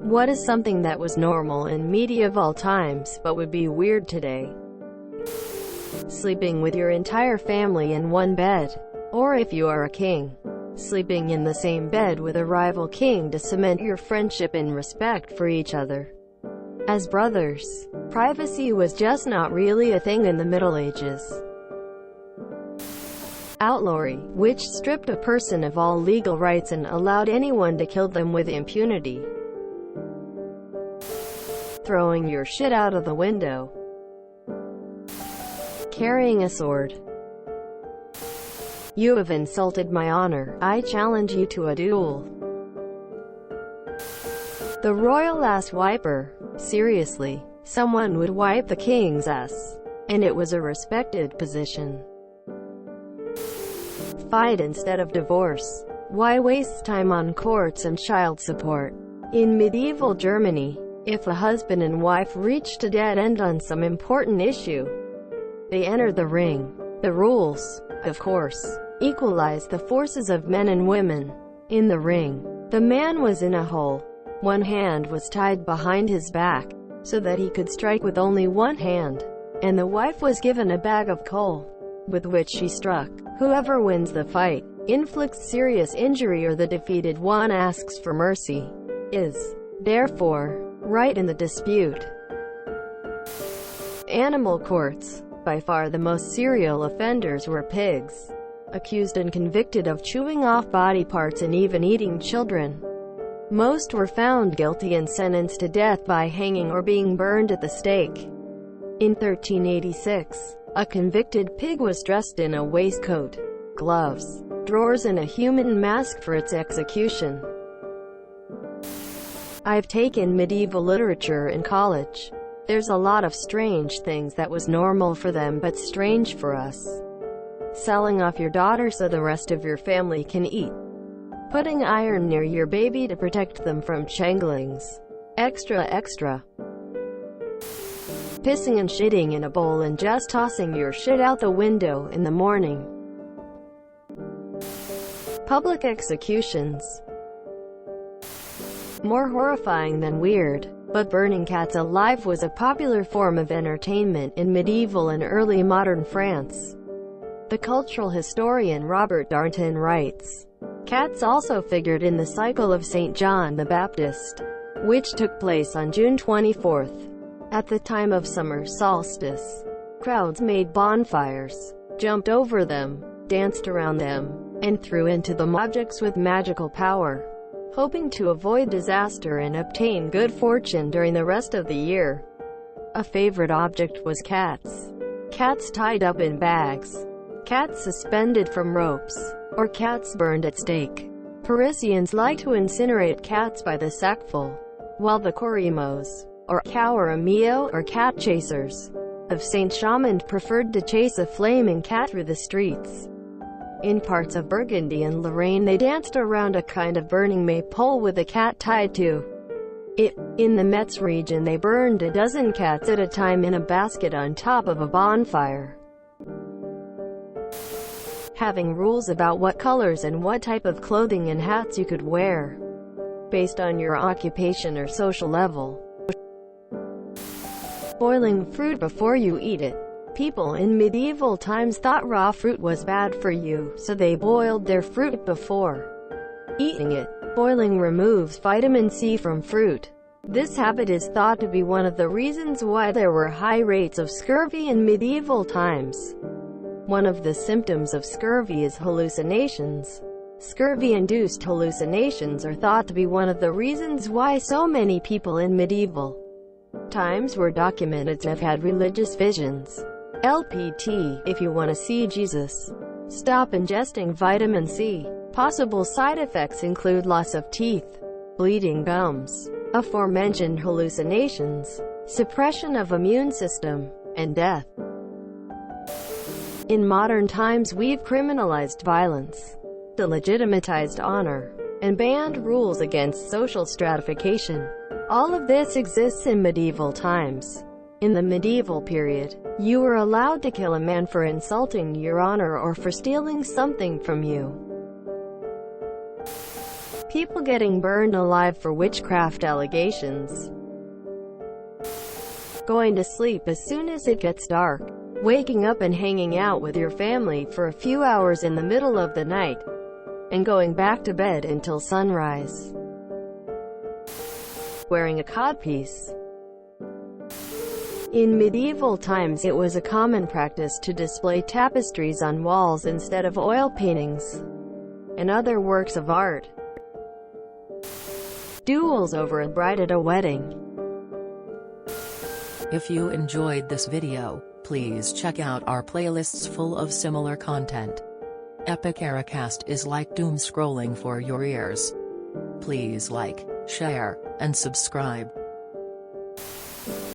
What is something that was normal in medieval times, but would be weird today? Sleeping with your entire family in one bed. Or if you are a king, sleeping in the same bed with a rival king to cement your friendship and respect for each other. As brothers, privacy was just not really a thing in the Middle Ages. Outlawry, which stripped a person of all legal rights and allowed anyone to kill them with impunity. Throwing your shit out of the window. Carrying a sword. You have insulted my honor. I challenge you to a duel. The royal ass wiper. Seriously, someone would wipe the king's ass, and it was a respected position. Fight instead of divorce. Why waste time on courts and child support? In medieval Germany, if a husband and wife reached a dead end on some important issue, they entered the ring. The rules, of course, equalized the forces of men and women. In the ring, the man was in a hole. One hand was tied behind his back, so that he could strike with only one hand, and the wife was given a bag of coal, with which she struck. Whoever wins the fight, inflicts serious injury, or the defeated one asks for mercy, is, therefore, right in the dispute. Animal courts. By far the most serial offenders were pigs, accused and convicted of chewing off body parts and even eating children. Most were found guilty and sentenced to death by hanging or being burned at the stake. In 1386, a convicted pig was dressed in a waistcoat, gloves, drawers and a human mask for its execution. I've taken medieval literature in college. There's a lot of strange things that was normal for them but strange for us. Selling off your daughter so the rest of your family can eat. Putting iron near your baby to protect them from changelings. Extra. Pissing and shitting in a bowl and just tossing your shit out the window in the morning. Public executions. More horrifying than weird, but burning cats alive was a popular form of entertainment in medieval and early modern France. The cultural historian Robert Darnton writes, cats also figured in the cycle of St. John the Baptist, which took place on June 24th. At the time of summer solstice, crowds made bonfires, jumped over them, danced around them, and threw into them objects with magical power, hoping to avoid disaster and obtain good fortune during the rest of the year. A favorite object was cats. Cats tied up in bags, cats suspended from ropes, or cats burned at stake. Parisians liked to incinerate cats by the sackful, while the Corrimos, or Cauramio, or cat chasers, of Saint Chamond preferred to chase a flaming cat through the streets. In parts of Burgundy and Lorraine they danced around a kind of burning maypole with a cat tied to it. In the Metz region they burned a dozen cats at a time in a basket on top of a bonfire. Having rules about what colors and what type of clothing and hats you could wear, based on your occupation or social level. Boiling fruit before you eat it. People in medieval times thought raw fruit was bad for you, so they boiled their fruit before eating it. Boiling removes vitamin C from fruit. This habit is thought to be one of the reasons why there were high rates of scurvy in medieval times. One of the symptoms of scurvy is hallucinations. Scurvy-induced hallucinations are thought to be one of the reasons why so many people in medieval times were documented to have had religious visions. LPT, if you want to see Jesus, stop ingesting vitamin C. Possible side effects include loss of teeth, bleeding gums, aforementioned hallucinations, suppression of immune system, and death. In modern times we've criminalized violence, delegitimized honor, and banned rules against social stratification. All of this exists in medieval times. In the medieval period, you were allowed to kill a man for insulting your honor or for stealing something from you. People getting burned alive for witchcraft allegations. Going to sleep as soon as it gets dark. Waking up and hanging out with your family for a few hours in the middle of the night, and going back to bed until sunrise. Wearing a codpiece. In medieval times it was a common practice to display tapestries on walls instead of oil paintings and other works of art. Duels over a bride at a wedding. If you enjoyed this video, please check out our playlists full of similar content. Epic Ericast is like doom scrolling for your ears. Please like, share, and subscribe.